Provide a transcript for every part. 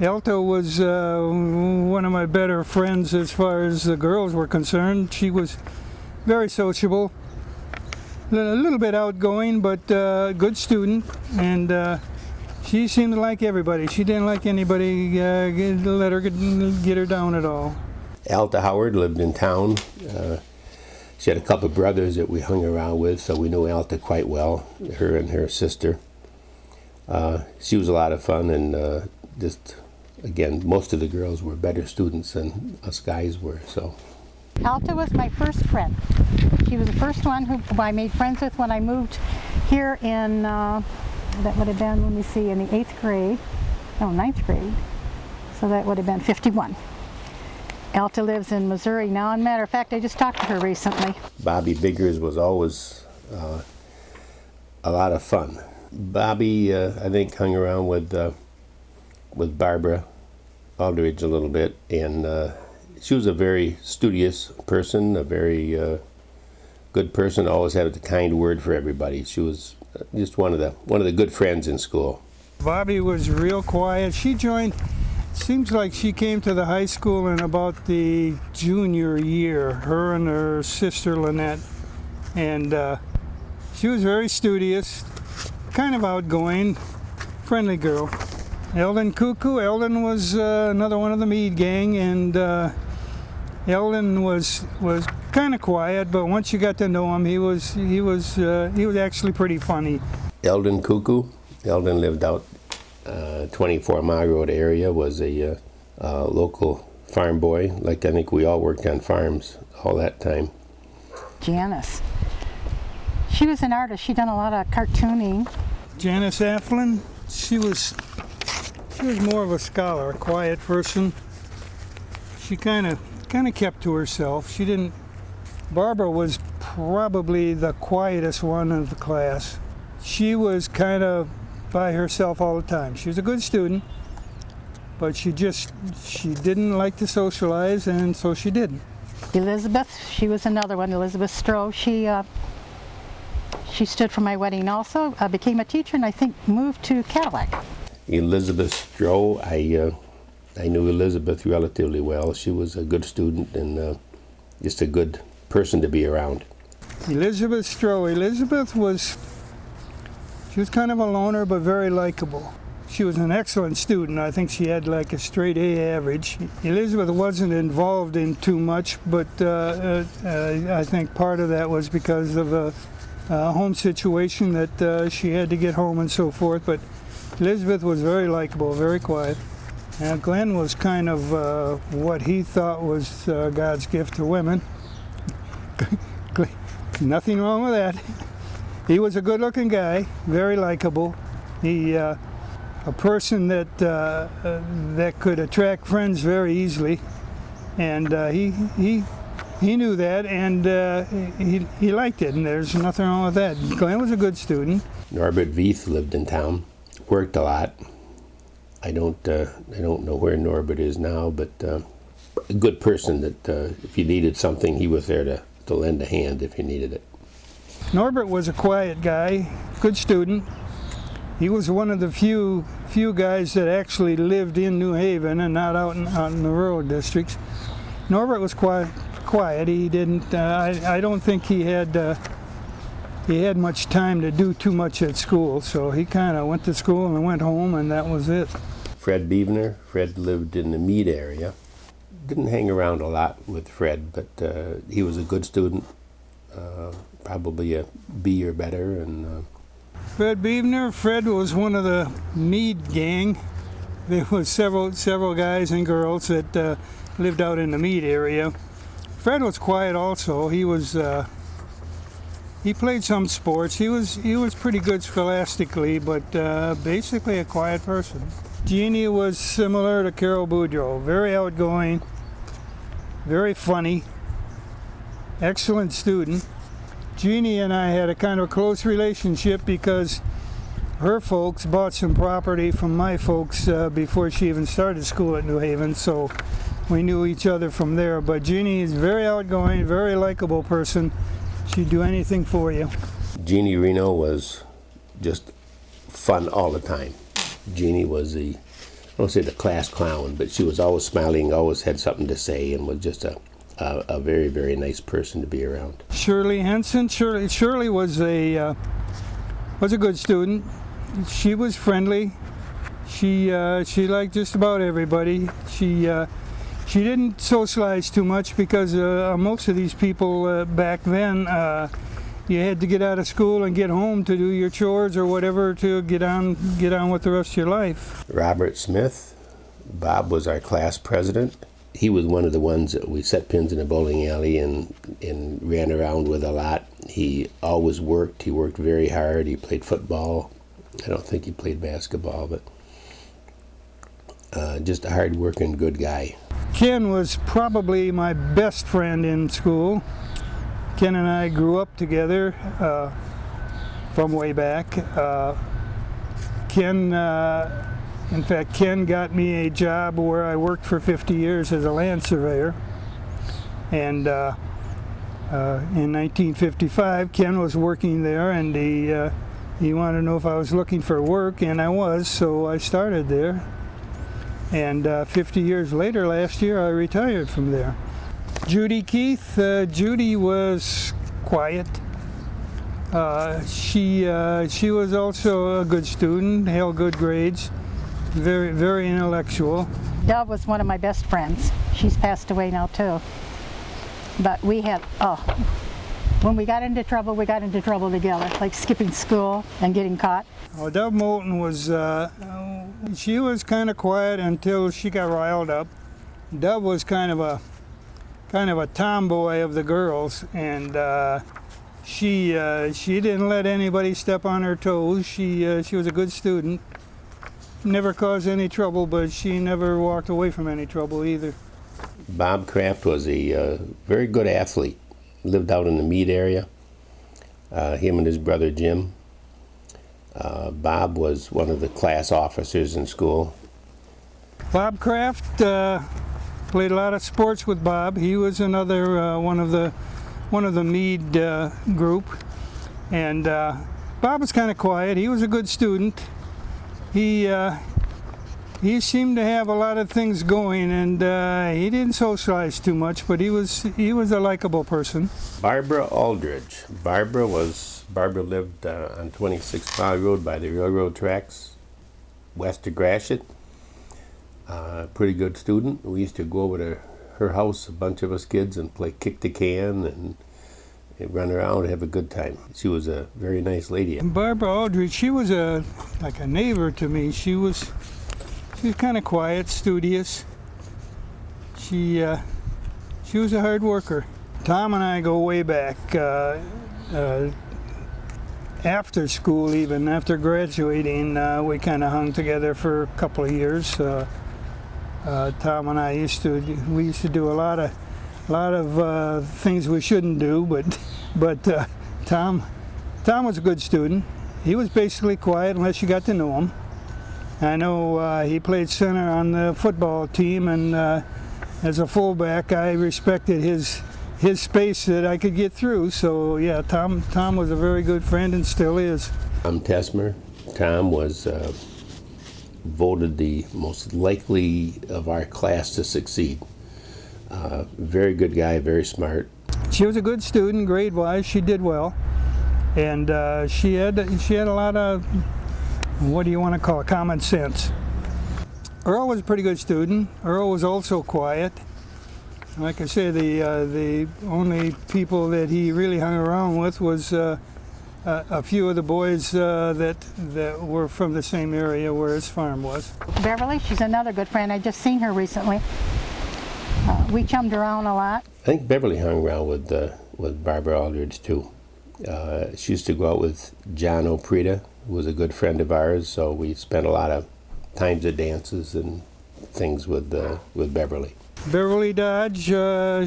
Elta was one of my better friends as far as the girls were concerned. She was very sociable, a little bit outgoing, but good student, and she seemed to like everybody. She didn't like anybody let her get her down at all. Alta Howard lived in town. She had a couple of brothers that we hung around with, so we knew Alta quite well, her and her sister. She was a lot of fun, and just, again, most of the girls were better students than us guys were. So Alta was my first friend. She was the first one who I made friends with when I moved here in, that would have been, let me see, in the 8th grade, no, 9th grade. So that would have been 51. Alta lives in Missouri now, and matter of fact, I just talked to her recently. Bobby Biggers was always a lot of fun. Bobby, I think, hung around with Barbara Aldridge a little bit, and she was a very studious person, a very good person, always had a kind word for everybody. She was just one of the good friends in school. Bobby was real quiet. She joined, seems like she came to the high school in about the junior year, her and her sister Lynette, and she was very studious, kind of outgoing, friendly girl. Eldon Cuckoo, Eldon was another one of the Meade gang, and Eldon was kind of quiet, but once you got to know him, he was actually pretty funny. Eldon Cuckoo, Eldon lived out 24 Mile Road area, was a local farm boy. Like, I think we all worked on farms all that time. Janice. She was an artist. She'd done a lot of cartooning. Janice Afflin, she was more of a scholar, a quiet person. She kind of kept to herself. She didn't. Barbara was probably the quietest one of the class. She was kind of by herself all the time. She was a good student, but she didn't like to socialize, and so she didn't. Elizabeth, she was another one. Elizabeth Stroh. She stood for my wedding also, became a teacher, and I think moved to Cadillac. Elizabeth Stroh, I knew Elizabeth relatively well. She was a good student and just a good person to be around. Elizabeth Stroh. She was kind of a loner, but very likable. She was an excellent student. I think she had like a straight A average. Elizabeth wasn't involved in too much, but I think part of that was because of a home situation that she had to get home and so forth. But Elizabeth was very likable, very quiet. And Glenn was kind of what he thought was God's gift to women. Nothing wrong with that. He was a good-looking guy, very likable. He a person that could attract friends very easily, and he knew that, and he liked it, and there's nothing wrong with that. Glenn was a good student. Norbert Veith lived in town, worked a lot. I don't know where Norbert is now, but a good person that if you needed something, he was there to lend a hand if you needed it. Norbert was a quiet guy, good student. He was one of the few guys that actually lived in New Haven and not out in the rural districts. Norbert was quiet. He didn't. I don't think he had much time to do too much at school. So he kind of went to school and went home, and that was it. Fred Beavner. Fred lived in the Meade area. Didn't hang around a lot with Fred, but he was a good student. Probably a B or better. And Fred Beavner. Fred was one of the Meade gang. There was several guys and girls that lived out in the Meade area. Fred was quiet also. He played some sports. He was pretty good scholastically, but basically a quiet person. Jeannie was similar to Carol Boudreau. Very outgoing, very funny, excellent student. Jeannie and I had a kind of a close relationship because her folks bought some property from my folks before she even started school at New Haven, so we knew each other from there. But Jeannie is very outgoing, very likable person. She'd do anything for you. Jeannie Reno was just fun all the time. Jeannie was the don't say the class clown, but she was always smiling, always had something to say, and was just a very, very nice person to be around. Shirley Henson. Shirley was a good student. She was friendly. She liked just about everybody. She didn't socialize too much because most of these people back then, you had to get out of school and get home to do your chores or whatever to get on with the rest of your life. Robert Smith. Bob was our class president. He was one of the ones that we set pins in a bowling alley and ran around with a lot. He always worked. He worked very hard. He played football. I don't think he played basketball, but just a hard-working, good guy. Ken was probably my best friend in school. Ken and I grew up together from way back. Ken got me a job where I worked for 50 years as a land surveyor. And in 1955, Ken was working there, and he wanted to know if I was looking for work, and I was, so I started there. And 50 years later, last year, I retired from there. Judy Keith. Judy was quiet. She was also a good student, held good grades, very, very intellectual. Dove was one of my best friends. She's passed away now too. But we had, when we got into trouble together, like skipping school and getting caught. Oh, Dove Moulton was, she was kind of quiet until she got riled up. Dove was kind of a tomboy of the girls, and she didn't let anybody step on her toes. She was a good student. Never caused any trouble, but she never walked away from any trouble either. Bob Kraft was a very good athlete. Lived out in the Meade area. Him and his brother Jim. Bob was one of the class officers in school. Bob Kraft played a lot of sports with Bob. He was another one of the Meade group, and Bob was kind of quiet. He was a good student. He seemed to have a lot of things going, and he didn't socialize too much, but he was a likable person. Barbara Aldridge. Barbara lived on 26 Mile Road by the railroad tracks, west of Gratiot. Pretty good student. We used to go over to her house, a bunch of us kids, and play kick the can and run around and have a good time. She was a very nice lady. Barbara Aldridge, she was like a neighbor to me. She was kind of quiet, studious. She was a hard worker. Tom and I go way back. After school, even after graduating, we kind of hung together for a couple of years. Tom and I used to do a lot of things we shouldn't do, but Tom was a good student. He was basically quiet unless you got to know him. I know he played center on the football team, and as a fullback, I respected his space that I could get through. So yeah, Tom was a very good friend and still is. Tom Tesmer. Tom was voted the most likely of our class to succeed. Very good guy, very smart. She was a good student, grade-wise. She did well, and she had a lot of, what do you want to call it, common sense. Earl was a pretty good student. Earl was also quiet. Like I say, the only people that he really hung around with was a few of the boys that were from the same area where his farm was. Beverly, she's another good friend. I just seen her recently. We chummed around a lot. I think Beverly hung around with Barbara Aldridge too. She used to go out with John Oprita, who was a good friend of ours, so we spent a lot of times at dances and things with Beverly. Beverly Dodge,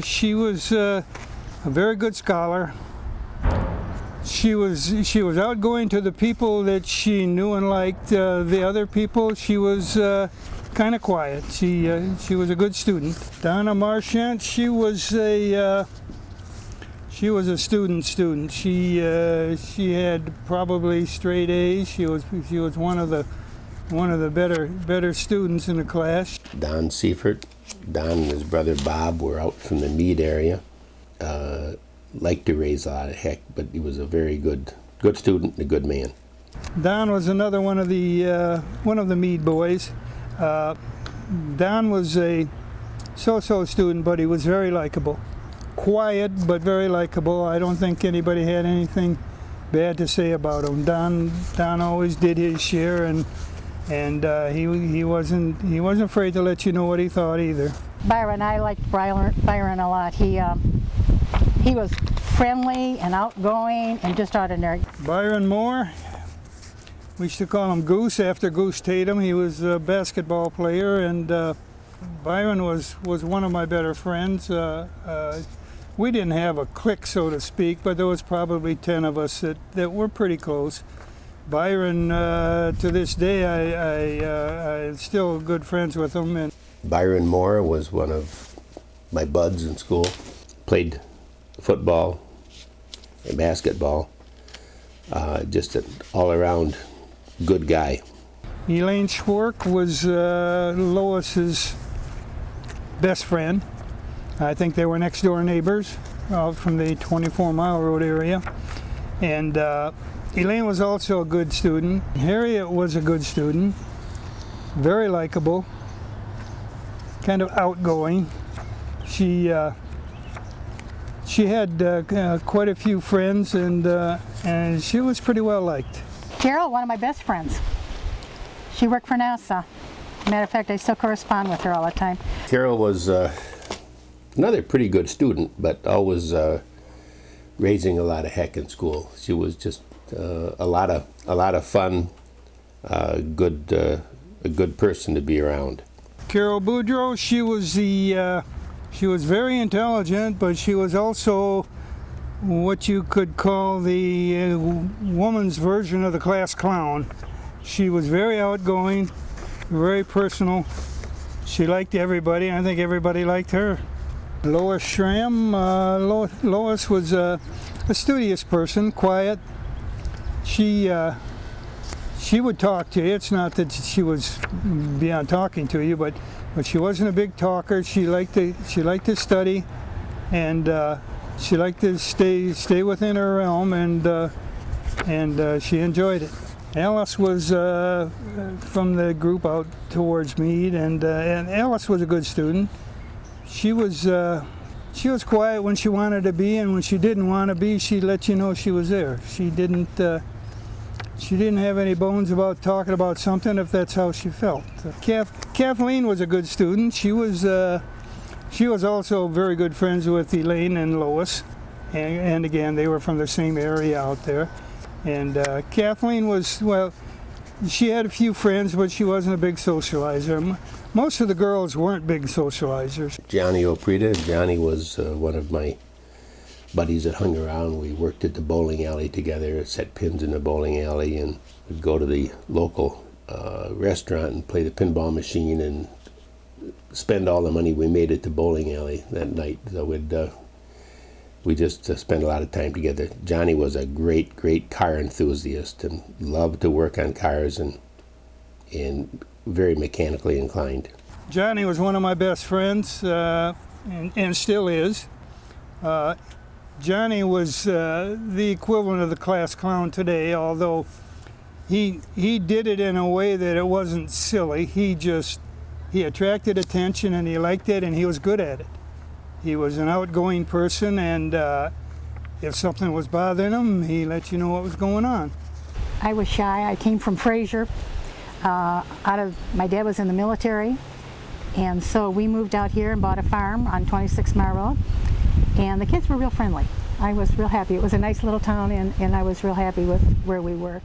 she was a very good scholar. She was outgoing to the people that she knew and liked. The other people, she was kind of quiet. She was a good student. Donna Marchant, she was a student. She had probably straight A's. She was one of the one of the better students in the class. Don Seifert. Don and his brother Bob were out from the Meade area. Liked to raise a lot of heck, but he was a very good student and a good man. Don was another one of the Meade boys. Don was a so-so student, but he was very likable. Quiet, but very likable. I don't think anybody had anything bad to say about him. Don always did his share, and he wasn't afraid to let you know what he thought either. Byron, I liked Byron a lot. He was friendly and outgoing and just ordinary. Byron Moore, we used to call him Goose after Goose Tatum. He was a basketball player, and Byron was one of my better friends. We didn't have a clique, so to speak, but there was probably 10 of us that were pretty close. Byron, to this day, I'm still good friends with him. And Byron Moore was one of my buds in school. Played football and basketball. Just an all-around good guy. Elaine Schwark was Lois's best friend. I think they were next door neighbors from the 24 Mile Road area. And Elaine was also a good student. Harriet was a good student, very likable, kind of outgoing. She had quite a few friends, and she was pretty well liked. Carol, one of my best friends. She worked for NASA. Matter of fact, I still correspond with her all the time. Carol was another pretty good student, but always raising a lot of heck in school. She was just a lot of fun, a good person to be around. Carol Boudreau, she was very intelligent, but she was also what you could call the woman's version of the class clown. She was very outgoing, very personal. She liked everybody, and I think everybody liked her. Lois Schramm, Lois was a studious person, quiet. She would talk to you. It's not that she was beyond talking to you, but she wasn't a big talker. She liked to study, and she liked to stay within her realm, and she enjoyed it. Alice was from the group out towards Meade, and Alice was a good student. She was quiet when she wanted to be, and when she didn't want to be, she let you know she was there. She didn't have any bones about talking about something if that's how she felt. Kathleen was a good student. She was also very good friends with Elaine and Lois, and again, they were from the same area out there. And Kathleen was, well, she had a few friends, but she wasn't a big socializer. Most of the girls weren't big socializers. Johnny Oprita. Johnny was one of my buddies that hung around. We worked at the bowling alley together, set pins in the bowling alley, and would go to the local restaurant and play the pinball machine and spend all the money we made at the bowling alley that night. So we just spent a lot of time together. Johnny was a great car enthusiast and loved to work on cars and very mechanically inclined. Johnny was one of my best friends, and still is. Johnny was the equivalent of the class clown today, although he did it in a way that it wasn't silly. He attracted attention, and he liked it, and he was good at it. He was an outgoing person, and if something was bothering him, he let you know what was going on. I was shy. I came from Fraser. My dad was in the military, and so we moved out here and bought a farm on 26 Mile Road, and the kids were real friendly. I was real happy. It was a nice little town, and I was real happy with where we were.